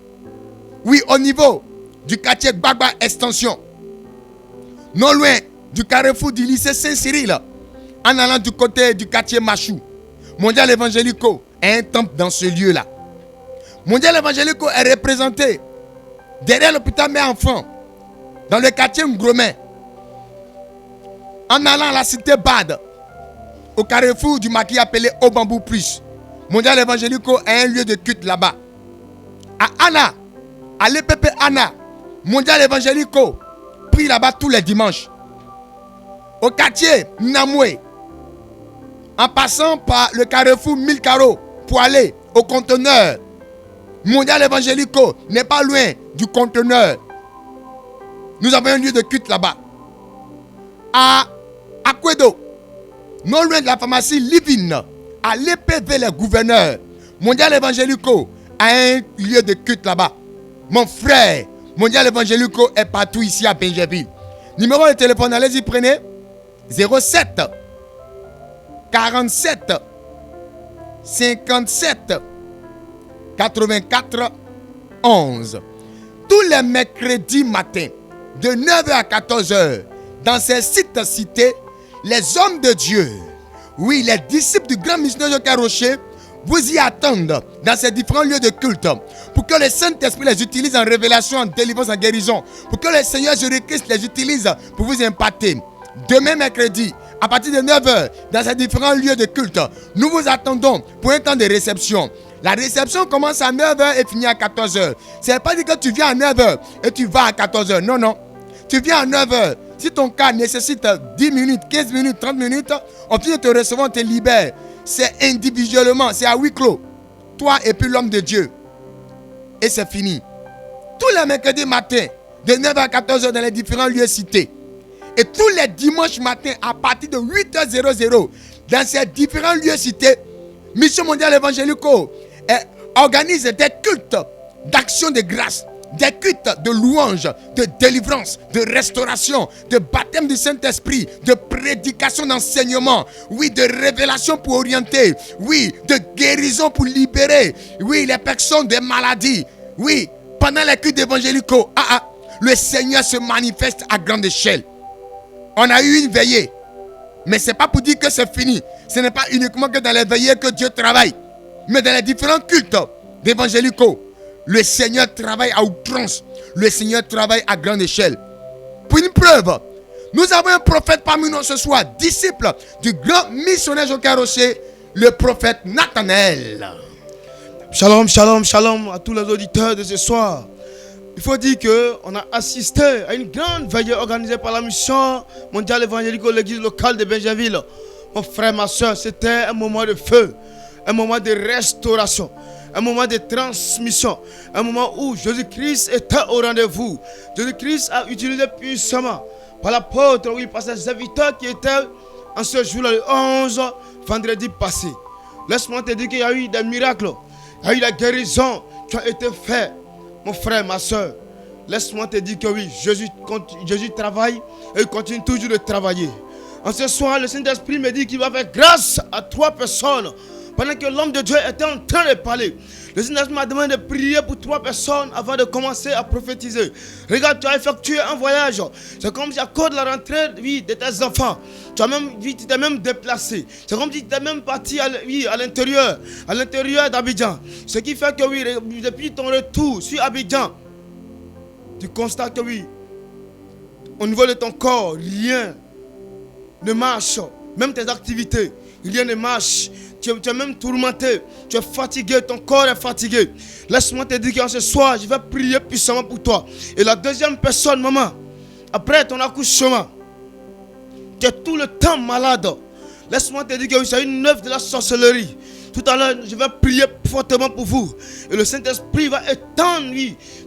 [SPEAKER 1] oui, au niveau du quartier Gbagba Extension, non loin du carrefour du lycée Saint-Cyril, en allant du côté du quartier Machou. Mondial Évangélico est un temple dans ce lieu-là. Mondial Évangélico est représenté derrière l'hôpital Mère-Enfant, dans le quartier Ngromain, en allant à la cité Bad, au carrefour du maquis appelé Obambou Plus. Mondial Évangélico est un lieu de culte là-bas. À Anna, à l'EPP Anna, Mondial Évangélico prie là-bas tous les dimanches. Au quartier Namoué, en passant par le carrefour 1000 carreaux pour aller au conteneur, Mondial Évangélico n'est pas loin du conteneur. Nous avons un lieu de culte là-bas. À Akwedo, non loin de la pharmacie Livine, à l'EPV les gouverneurs, Mondial Évangélico a un lieu de culte là-bas. Mon frère, Mondial Évangélico est partout ici à Bingerville. Numéro de téléphone, allez-y, prenez 07 47 57 84 11. Tous les mercredis matins, de 9h à 14h, dans ces sites cités, les hommes de Dieu, oui, les disciples du grand missionnaire Joker Rocher, vous y attendent dans ces différents lieux de culte pour que le Saint-Esprit les utilise en révélation, en délivrance, en guérison, pour que le Seigneur Jésus-Christ les utilise pour vous impacter. Demain mercredi, à partir de 9h, dans ces différents lieux de culte, nous vous attendons pour un temps de réception. La réception commence à 9h et finit à 14h. Ce n'est pas dit que tu viens à 9h et tu vas à 14h. Non, non. Tu viens à 9h. Si ton cas nécessite 10 minutes, 15 minutes, 30 minutes, on vient te recevoir, on te libère. C'est individuellement, c'est à huis clos. Toi et puis l'homme de Dieu. Et c'est fini. Tous les mercredis matins, de 9h à 14h dans les différents lieux cités. Et tous les dimanches matins, à partir de 8h00, dans ces différents lieux cités, Mission Mondiale Évangélico organise des cultes d'action de grâce, des cultes de louange, de délivrance, de restauration, de baptême du Saint-Esprit, de prédication, d'enseignement, oui, de révélation pour orienter, oui, de guérison pour libérer, oui, les personnes des maladies, oui, pendant les cultes évangélicaux, le Seigneur se manifeste à grande échelle. On a eu une veillée, mais ce n'est pas pour dire que c'est fini. Ce n'est pas uniquement que dans les veillées que Dieu travaille, mais dans les différents cultes d'évangélicaux, le Seigneur travaille à outrance. Le Seigneur travaille à grande échelle. Pour une preuve, nous avons un prophète parmi nous ce soir, disciple du grand missionnaire Joker Rocher, le prophète Nathanaël.
[SPEAKER 10] Shalom, shalom, shalom à tous les auditeurs de ce soir. Il faut dire qu'on a assisté à une grande veillée organisée par la mission mondiale évangélique de l'église locale de Bingerville. Mon frère, ma soeur, c'était un moment de feu, un moment de restauration, un moment de transmission, un moment où Jésus-Christ était au rendez-vous. Jésus-Christ a utilisé puissamment par l'apôtre, oui, par ses serviteurs qui étaient en ce jour-là, le 11 vendredi passé. Laisse-moi te dire qu'il y a eu des miracles, il y a eu des guérisons qui ont été faites. Mon frère, ma soeur, laisse-moi te dire que oui, Jésus travaille et il continue toujours de travailler. En ce soir, le Saint-Esprit me dit qu'il va faire grâce à 3 personnes. Pendant que l'homme de Dieu était en train de parler, le Saint-Esprit m'a demandé de prier pour 3 personnes avant de commencer à prophétiser. Regarde, tu as effectué un voyage. C'est comme si à cause de la rentrée de tes enfants, tu t'es même déplacé. C'est comme si tu étais même parti à l'intérieur d'Abidjan. Ce qui fait que oui, depuis ton retour sur Abidjan, tu constates que oui, au niveau de ton corps, rien ne marche. Même tes activités, rien ne marche. Tu es même tourmenté, tu es fatigué, ton corps est fatigué. Laisse-moi te dire que ce soir, je vais prier puissamment pour toi. Et la deuxième personne, maman, après ton accouchement, tu es tout le temps malade. Laisse-moi te dire que c'est une œuvre de la sorcellerie. Tout à l'heure, je vais prier fortement pour vous. Et le Saint-Esprit va étendre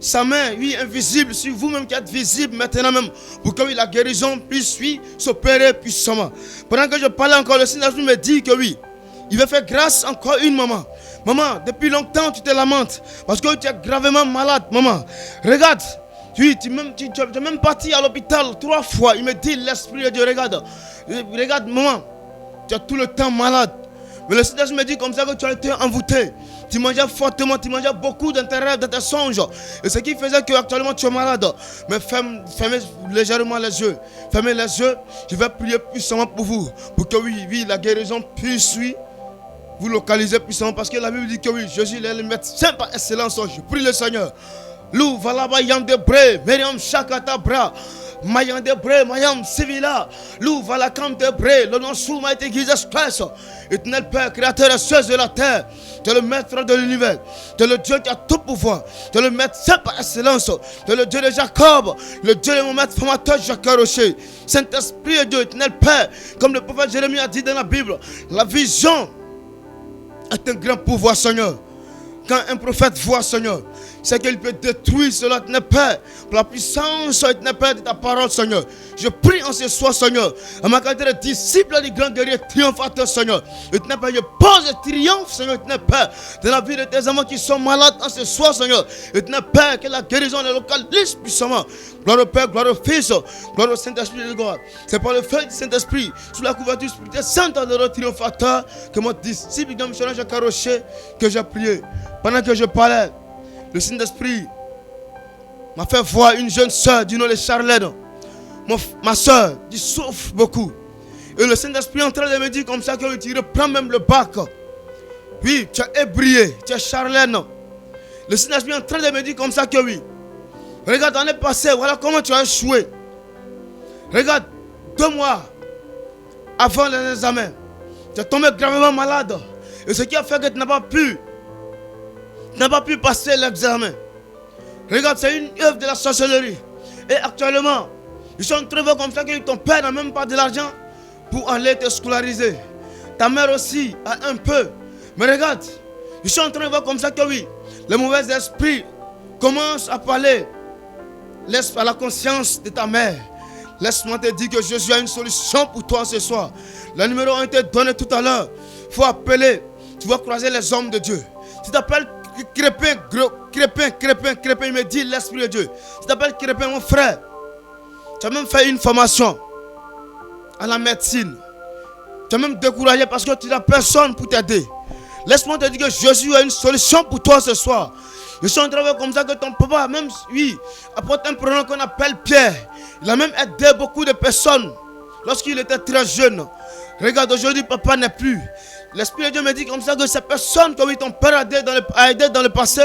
[SPEAKER 10] sa main invisible sur vous-même qui êtes visible maintenant même. Pour que la guérison puisse s'opérer puissamment. Pendant que je parlais encore, le Saint-Esprit me dit que oui, il va faire grâce encore une maman. Maman, depuis longtemps tu te lamentes parce que tu es gravement malade, maman. Regarde, Oui, tu es même parti à l'hôpital 3 fois. Il me dit, l'Esprit de Dieu, regarde, maman, tu as tout le temps malade. Mais le Seigneur me dit comme ça que tu as été envoûté. Tu mangeais fortement, tu mangeais beaucoup dans tes rêves, dans tes songes. Et ce qui faisait que actuellement tu es malade. Mais fermez légèrement les yeux. Fermez les yeux. Je vais prier puissamment pour vous. Pour que oui, la guérison puisse, vous localiser puissamment. Parce que la Bible dit que oui, Jésus est le médecin par excellence. Je prie le Seigneur. Lou valaba yande bre, Meriam shakata bra, mayande bre, mayam civila, Lou valakam de bre, le nom sous m'a été Jesus Christ, éternel Père, créateur et cieux de la terre, tu es le maître de l'univers, tu es le Dieu qui a tout pouvoir, tu es le médecin par excellence, tu es le Dieu de Jacob, le Dieu de mon maître formateur Jacques Rocher, Saint-Esprit de Dieu, éternel Père, comme le prophète Jérémie a dit dans la Bible, la vision est un grand pouvoir, Seigneur. Quand un prophète voit, Seigneur, c'est qu'il peut détruire cela, Père, pour la puissance, Père, de ta parole, Seigneur. Je prie en ce soir, Seigneur, à ma qualité de disciple du grand guerrier triomphateur, Seigneur. Père, je pose le triomphe, Seigneur, Père, de la vie de tes amants qui sont malades en ce soir, Seigneur. Père, que la guérison les localise puissamment. Gloire au Père, gloire au Fils, gloire au Saint-Esprit de God. C'est par le feu du Saint-Esprit, sous la couverture spirituelle sainte de notre triomphateur, que mon disciple, dans missionnaire Jacques Rocher, que j'ai prié. Pendant que je parlais, le Saint-Esprit m'a fait voir une jeune soeur du nom de Charlène. Ma soeur, qui souffre beaucoup. Et le Saint-Esprit est en train de me dire comme ça que tu reprends même le bac. Oui, tu as ébrié, tu es Charlène. Le Saint-Esprit est en train de me dire comme ça que oui. Regarde, l'année passée, voilà comment tu as échoué. Regarde, 2 mois avant l'examen, tu es tombé gravement malade. Et ce qui a fait que tu n'as pas pu passer l'examen. Regarde, c'est une œuvre de la sorcellerie. Et actuellement, ils sont en train de voir comme ça que ton père n'a même pas de l'argent pour aller te scolariser. Ta mère aussi a un peu. Mais regarde, ils sont en train de voir comme ça que oui, les mauvais esprits commencent à parler. Laisse à la conscience de ta mère. Laisse-moi te dire que Jésus a une solution pour toi ce soir. Les numéros ont été donnés tout à l'heure. Il faut appeler. Tu vas croiser les hommes de Dieu. Tu t'appelles Crépin, il me dit l'Esprit de Dieu. Tu t'appelles Crépin, mon frère. Tu as même fait une formation à la médecine. Tu as même découragé parce que tu n'as personne pour t'aider. Laisse-moi te dire que Jésus a une solution pour toi ce soir. Je suis en train de voir comme ça que ton papa, même lui, apporte un prénom qu'on appelle Pierre. Il a même aidé beaucoup de personnes lorsqu'il était très jeune. Regarde, aujourd'hui, papa n'est plus. L'Esprit de Dieu me dit comme ça que ces personnes que oui, ton père a aidé dans le passé,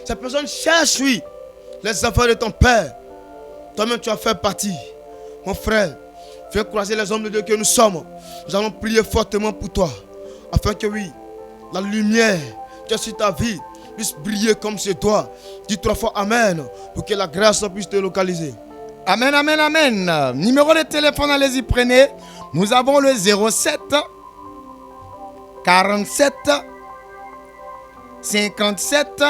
[SPEAKER 10] ces personnes cherchent, oui, les affaires de ton père. Toi-même, tu as fait partie. Mon frère, viens croiser les hommes de Dieu que nous sommes. Nous allons prier fortement pour toi. Afin que oui, la lumière qui est sur ta vie puisse briller comme c'est toi. Dis 3 fois Amen pour que la grâce puisse te localiser.
[SPEAKER 1] Amen, amen, amen. Numéro de téléphone, allez-y, prenez. Nous avons le 07 47 57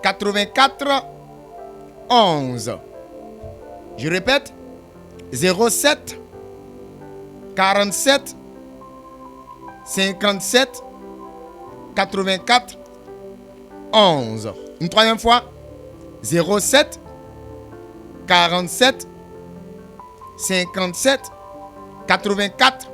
[SPEAKER 1] 84 11. Je répète, 07 47 57 84 11. Une troisième fois, 07 47 57 84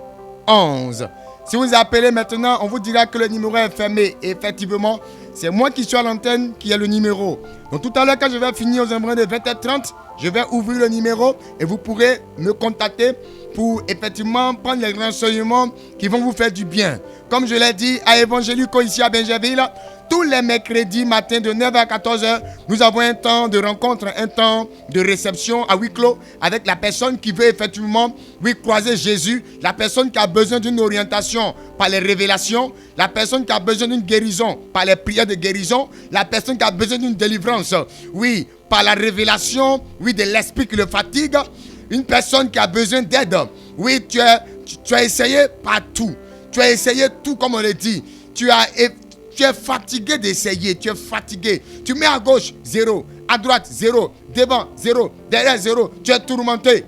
[SPEAKER 1] 11. Si vous appelez maintenant, on vous dira que le numéro est fermé. Et effectivement, c'est moi qui suis à l'antenne qui ai le numéro. Donc tout à l'heure, quand je vais finir aux environs de 20h30, je vais ouvrir le numéro et vous pourrez me contacter pour effectivement prendre les renseignements qui vont vous faire du bien. Comme je l'ai dit à Evangelico ici à Benjerville, tous les mercredis matin de 9h à 14h, nous avons un temps de rencontre, un temps de réception à huis clos avec la personne qui veut effectivement croiser Jésus, la personne qui a besoin d'une orientation par les révélations, la personne qui a besoin d'une guérison par les prières de guérison, la personne qui a besoin d'une délivrance, oui, par la révélation, oui, de l'esprit qui le fatigue, une personne qui a besoin d'aide. Oui, tu as essayé partout. Tu as essayé tout comme on le dit. Tu es fatigué d'essayer. Tu es fatigué. Tu mets à gauche, 0. À droite, 0. Devant, 0. Derrière, 0. Tu es tourmenté.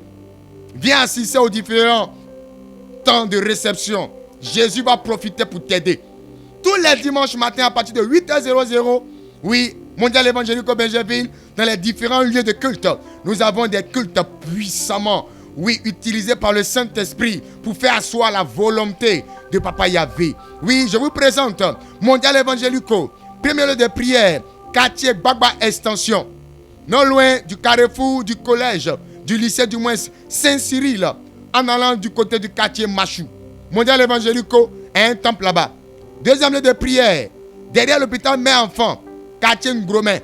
[SPEAKER 1] Viens assister aux différents temps de réception. Jésus va profiter pour t'aider. Tous les dimanches matin à partir de 8h00, oui, Mondial Évangélique Benjerville, dans les différents lieux de culte. Nous avons des cultes puissamment, utilisés par le Saint-Esprit pour faire asseoir la volonté de Papa Yahvé. Oui, je vous présente Mondial Évangélico, premier lieu de prière, quartier Gbagba Extension, non loin du carrefour du collège, du lycée du moins Saint-Cyril, en allant du côté du quartier Machou. Mondial Évangélico a un temple là-bas. Deuxième lieu de prière, derrière l'hôpital Mère-Enfant, quartier Ngromen.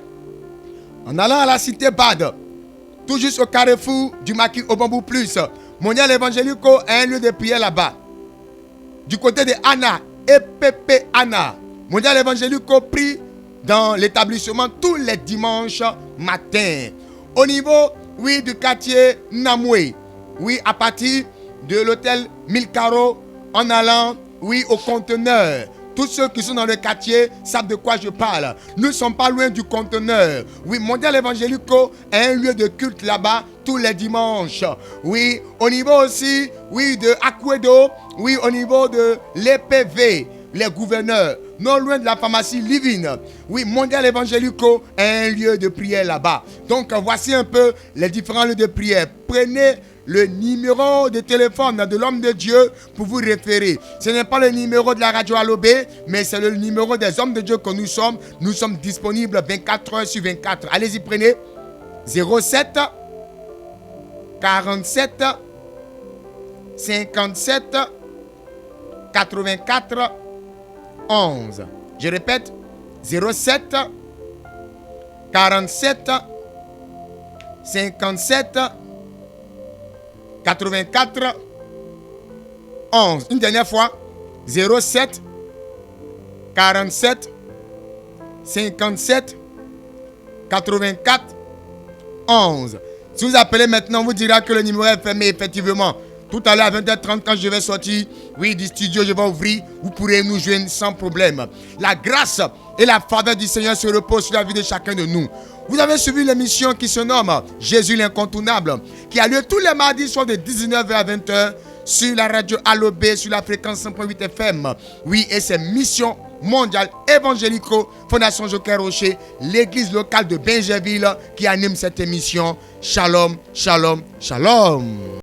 [SPEAKER 1] En allant à la cité Bade, tout juste au carrefour du Maquis au Bambou Plus, Mondial Évangélico a un lieu de prière là-bas. Du côté de Anna, EPP Anna, Mondial Évangélico prie dans l'établissement tous les dimanches matin. Au niveau, du quartier Namoué, à partir de l'hôtel Milcaro, en allant, au conteneur. Tous ceux qui sont dans le quartier savent de quoi je parle. Nous ne sommes pas loin du conteneur. Mondial Évangélico a un lieu de culte là-bas tous les dimanches. Au niveau aussi, de Akwedo, au niveau de l'EPV, les gouverneurs, non loin de la pharmacie Living. Mondial Évangélico a un lieu de prière là-bas. Donc, voici un peu les différents lieux de prière. Prenez le numéro de téléphone de l'homme de Dieu pour vous référer. Ce n'est pas le numéro de la radio Alobé, mais c'est le numéro des hommes de Dieu que nous sommes. Nous sommes disponibles 24 heures sur 24. Allez-y, prenez 07 47 57 84 11. Je répète, 07 47 57 84 11. Une dernière fois, 07 47 57 84 11. Si vous appelez maintenant, on vous dira que le numéro est fermé effectivement. Tout à l'heure à 20h30, quand je vais sortir, du studio, je vais ouvrir. Vous pourrez nous joindre sans problème. La grâce et la faveur du Seigneur se reposent sur la vie de chacun de nous. Vous avez suivi l'émission qui se nomme Jésus l'incontournable, qui a lieu tous les mardis soirs de 19h à 20h sur la radio Alobé, sur la fréquence 100.8 FM. Et c'est Mission Mondiale Évangélico, Fondation Joker Rocher, l'église locale de Benjerville qui anime cette émission. Shalom, shalom, shalom.